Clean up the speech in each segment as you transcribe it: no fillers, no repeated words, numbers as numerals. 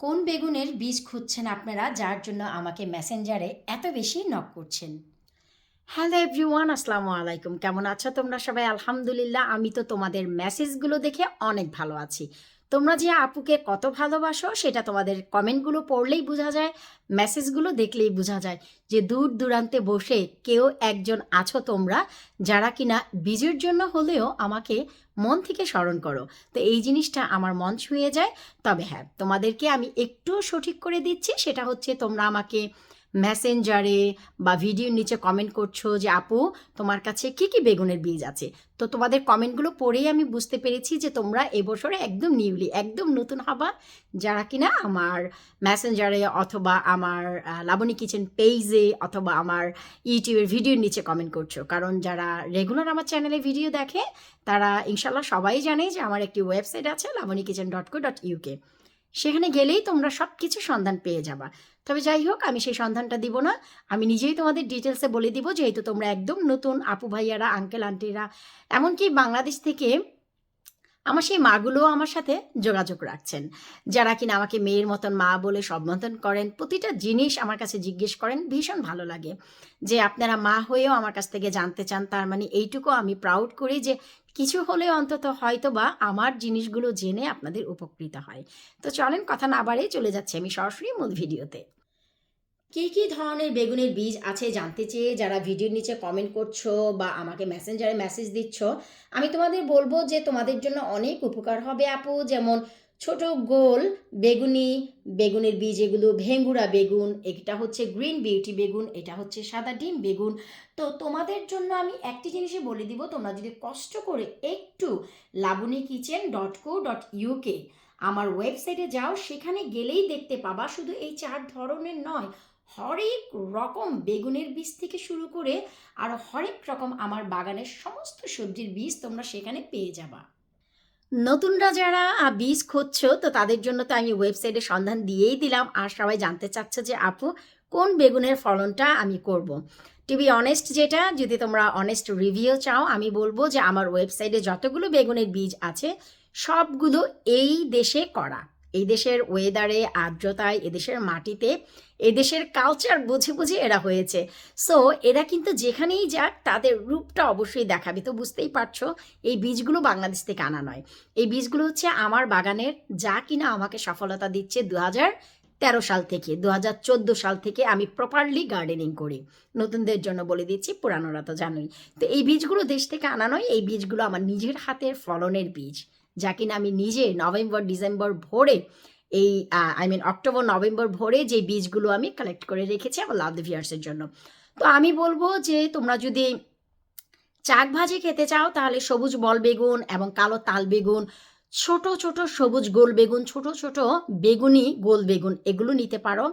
কোন বেগুনের বীজ খুঁজছেন আপনারা যার জন্য আমাকে মেসেঞ্জারে এত বেশি নক করছেন? হ্যালো এভরিওয়ান, আসসালামু আলাইকুম। কেমন আছো তোমরা সবাই? আলহামদুলিল্লাহ, আমি তো তোমাদের মেসেজগুলো দেখে অনেক ভালো আছি। তোমরা যে আপুকে কত ভালোবাসো সেটা তোমাদের কমেন্টগুলো পড়লেই বোঝা যায়, মেসেজগুলো দেখলেই বোঝা যায় যে দূর দূরান্তে বসে কেউ একজন আছো তোমরা, যারা কিনা বীজের জন্য হলেও আমাকে মন থেকে স্মরণ করো। তো এই জিনিসটা আমার মন ছুঁয়ে যায়। তবে হ্যাঁ, তোমাদেরকে আমি একটু সঠিক করে দিচ্ছি, সেটা হচ্ছে তোমরা আমাকে মেসেঞ্জারে বা ভিডিওর নিচে কমেন্ট করছো যে আপু তোমার কাছে কি কি বেগুনের বীজ আছে। তো তোমাদের কমেন্টগুলো পড়েই আমি বুঝতে পেরেছি যে তোমরা এবছরে একদম নিউলি একদম নতুন হবা, যারা কিনা আমার মেসেঞ্জারে অথবা আমার লাবণী কিচেন পেজে অথবা আমার ইউটিউবের ভিডিওর নিচে কমেন্ট করছো। কারণ যারা রেগুলার আমার চ্যানেলে ভিডিও দেখে তারা ইনশাল্লাহ সবাই জানে যে আমার একটি ওয়েবসাইট আছে lavaniekitchen.co.uk। সেখানে গেলেই তোমরা সব কিছু সন্ধান পেয়ে যাবা। তবে যাই হোক, আমি সেই সন্ধানটা দিব না, আমি নিজেই তোমাদের ডিটেলসে বলে দিব, যেহেতু তোমরা একদম নতুন আপু ভাইয়ারা, আঙ্কেল আন্টিরা, এমনকি বাংলাদেশ থেকে আমার সেই মাগুলোও আমার সাথে যোগাযোগ রাখছেন, যারা কিনা আমাকে মেয়ের মতন মা বলে সম্বোধন করেন, প্রতিটা জিনিস আমার কাছে জিজ্ঞেস করেন। ভীষণ ভালো লাগে যে আপনারা মা হয়েও আমার কাছ থেকে জানতে চান। তার মানে এইটুকু আমি প্রাউড করি যে কিছু হলেও অন্তত হয়তো বা আমার জিনিসগুলো জেনে আপনাদের উপকৃত হয়। তো চলেন কথা না বাড়িয়ে চলে যাচ্ছি আমি সরাসরি মূল ভিডিওতে। কী কী ধরনের বেগুনের বীজ আছে জানতে চেয়ে যারা ভিডিওর নিচে কমেন্ট করছো বা আমাকে মেসেঞ্জারে মেসেজ দিচ্ছ, আমি তোমাদের বলবো যে তোমাদের জন্য অনেক উপকার হবে আপু। যেমন ছোট গোল বেগুনি বেগুনের বীজ, এগুলো ভেঙ্গুরা বেগুন, এটা হচ্ছে গ্রিন বিউটি বেগুন, এটা হচ্ছে সাদা ডিম বেগুন। তো তোমাদের জন্য আমি একটি জিনিসই বলে দিব, তোমরা যদি কষ্ট করে একটু lavaniekitchen.co.uk আমার ওয়েবসাইটে যাও, সেখানে গেলেই দেখতে পাবা শুধু এই 4 ধরনের নয়, হরেক রকম বেগুনের বীজ থেকে শুরু করে আর হরেক রকম আমার বাগানের সমস্ত সবজির বীজ তোমরা সেখানে পেয়ে যাবা। নতুনরা যারা বীজ খুঁজছো, তো তাদের জন্য তো আমি ওয়েবসাইটে সন্ধান দিয়েই দিলাম। আর সবাই জানতে চাচ্ছে যে আপু কোন বেগুনের ফলনটা আমি করব। টু বি অনেস্ট, যেটা যদি তোমরা অনেস্ট রিভিউ চাও, আমি বলবো যে আমার ওয়েবসাইটে যতগুলো বেগুনের বীজ আছে সবগুলো এই দেশে করা, এই দেশের ওয়েদারে, আর্দ্রতায়, এদেশের মাটিতে, এদেশের কালচার বুঝে বুঝে এরা হয়েছে। সো এরা কিন্তু যেখানেই যাক তাদের রূপটা অবশ্যই দেখাবে। তো বুঝতেই পারছো এই বীজগুলো বাংলাদেশ থেকে আনা নয়, এই বীজগুলো হচ্ছে আমার বাগানের, যা কিনা আমাকে সফলতা দিচ্ছে 2013 সাল থেকে। 2014 সাল থেকে আমি প্রপারলি গার্ডেনিং করি। নতুনদের জন্য বলে দিচ্ছি, পুরানোরা তো জানোই। তো এই বীজগুলো দেশ থেকে আনা নয়, এই বীজগুলো আমার নিজের হাতের ফলনের বীজ, যা কিনা আমি নিজে নভেম্বর ডিসেম্বর ভরে, এই অক্টোবর নভেম্বর ভরে যে বীজগুলো আমি কালেক্ট করে রেখেছি আমার লাভ ভিউয়ার্সের জন্য। তো আমি বলবো যে তোমরা যদি চাক ভাজি খেতে চাও তাহলে সবুজ বল বেগুন এবং কালো তাল বেগুন, ছোট ছোট সবুজ গোল বেগুন, ছোট ছোট বেগুনি গোল বেগুন, এগুলো নিতে পারো।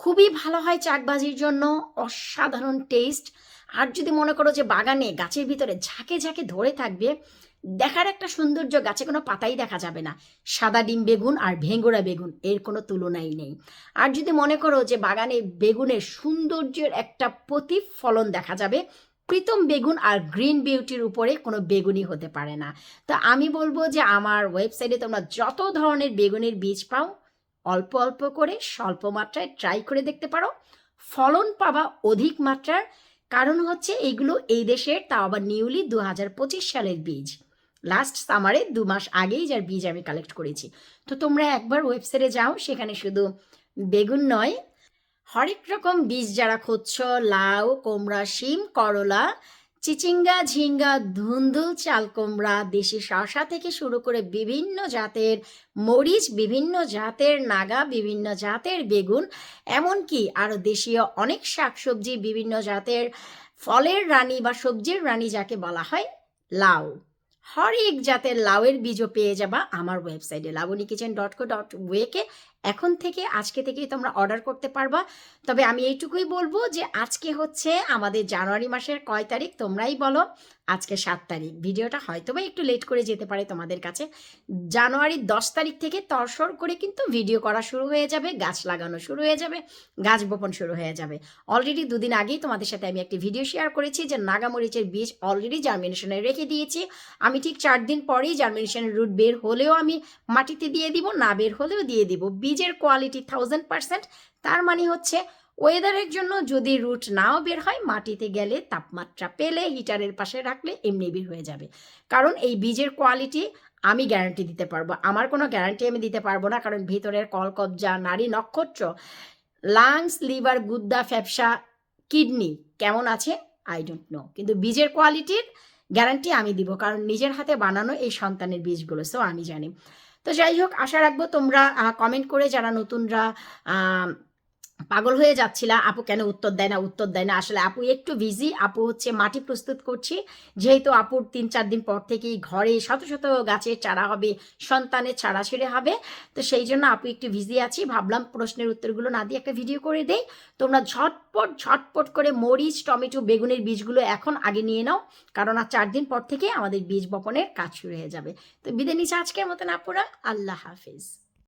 খুবই ভালো হয় চাক ভাজির জন্য, অসাধারণ টেস্ট। আর যদি মনে করো যে বাগানে গাছের ভিতরে ঝাঁকে ঝাঁকে ধরে থাকবে, দেখার একটা সৌন্দর্য, গাছে কোনো পাতাই দেখা যাবে না, সাদা ডিম বেগুন আর ভেঙ্গুরা বেগুন এর কোনো তুলনাই নেই। আর যদি মনে করো যে বাগানে বেগুনের সৌন্দর্যের একটা প্রতিফলন দেখা যাবে, প্রীতম বেগুন আর গ্রিন বিউটির উপরে কোনো বেগুনই হতে পারে না। তো আমি বলবো যে আমার ওয়েবসাইটে তোমরা যত ধরনের বেগুনের বীজ পাও, অল্প অল্প করে স্বল্প মাত্রায় ট্রাই করে দেখতে পারো, ফলন পাবা অধিক মাত্রার। কারণ হচ্ছে এইগুলো এই দেশের, তাও আবার নিউলি 2025 সালের বীজ, লাস্ট সামারে 2 মাস আগেই যার বীজ আমি কালেক্ট করেছি। তো তোমরা একবার ওয়েবসাইটে যাও, সেখানে শুধু বেগুন নয়, হরেক রকম বীজ যারা খুঁজছো, লাউ, কুমড়া, শিম, করলা, চিচিঙ্গা, ঝিঙ্গা, ধুন্দুল, চাল কুমড়া, দেশি শসা থেকে শুরু করে বিভিন্ন জাতের মরিচ, বিভিন্ন জাতের নাগা, বিভিন্ন জাতের বেগুন, এমনকি আরও দেশীয় অনেক শাকসবজি, বিভিন্ন জাতের ফলের রানী বা সবজির রানী যাকে বলা হয়, লাউ, হরেক জাতের লাউয়ের বীজও পেয়ে যাবা আমার ওয়েবসাইটে lavaniekitchen.co.uk। এখন থেকে, আজকে থেকেই তোমরা অর্ডার করতে পারবা। তবে আমি এইটুকুই বলবো যে আজকে হচ্ছে আমাদের জানুয়ারি মাসের কয় তারিখ তোমরাই বলো? আজকে 7 তারিখ। ভিডিওটা হয়তো বা একটু লেট করে যেতে পারে তোমাদের কাছে। জানুয়ারির 10 তারিখ থেকে তরসর করে কিন্তু ভিডিও করা শুরু হয়ে যাবে, গাছ লাগানো শুরু হয়ে যাবে, গাছ বপন শুরু হয়ে যাবে। অলরেডি 2 দিন আগেই তোমাদের সাথে আমি একটি ভিডিও শেয়ার করেছি যে নাগামরিচের বীজ অলরেডি জার্মিনেশনে রেখে দিয়েছি। আমি আমি ঠিক 4 দিন পরেই জার্মিনেশনের রুট বের হলেও আমি মাটিতে দিয়ে দিব, না বের হলেও দিয়ে দিব। বীজের কোয়ালিটি 1000%, তার মানে হচ্ছে ওয়েদারের জন্য যদি রুট নাও বের হয়, মাটিতে গেলে তাপমাত্রা পেলে হিটারের পাশে রাখলে এমনি বের হয়ে যাবে। কারণ এই বীজের কোয়ালিটি আমি গ্যারান্টি দিতে পারবো, আমার কোনো গ্যারান্টি আমি দিতে পারবো না, কারণ ভিতরের কলকবজা, নাড়ি, নক্ষত্র, লাংস, লিভার, গুদ্দা, ফ্যাপসা, কিডনি কেমন আছে আই ডোন্ট নো, কিন্তু বীজের কোয়ালিটির গ্যারান্টি আমি দিব, কারণ নিজের হাতে বানানো এই সন্তানের বীজগুলো, সো আমি জানি। তো যাই হোক, আশা রাখবো তোমরা কমেন্ট করে যারা নতুনরা পাগল হয়ে যাচ্ছিলা আপু কেন উত্তর দেয় না, আসলে আপু একটু বিজি, আপু হচ্ছে মাটি প্রস্তুত করছি, যেহেতু আপুর 3-4 দিন পর থেকেই ঘরে শত শত গাছের চারা হবে, সন্তানের চারা ছেড়ে হবে, তো সেই জন্য আপু একটু বিজি আছি, ভাবলাম প্রশ্নের উত্তরগুলো না দিয়ে একটা ভিডিও করে দেই। তোমরা ঝটপট করে মরিচ, টমেটো, বেগুনের বীজগুলো এখন আগে নিয়ে নাও, কারণ আর 4 দিন পর থেকে আমাদের বীজ বপনের কাজ শুরু হয়ে যাবে। তো বিদায় নিচ্ছি আজকের মতন আপুরা, আল্লাহ হাফিজ।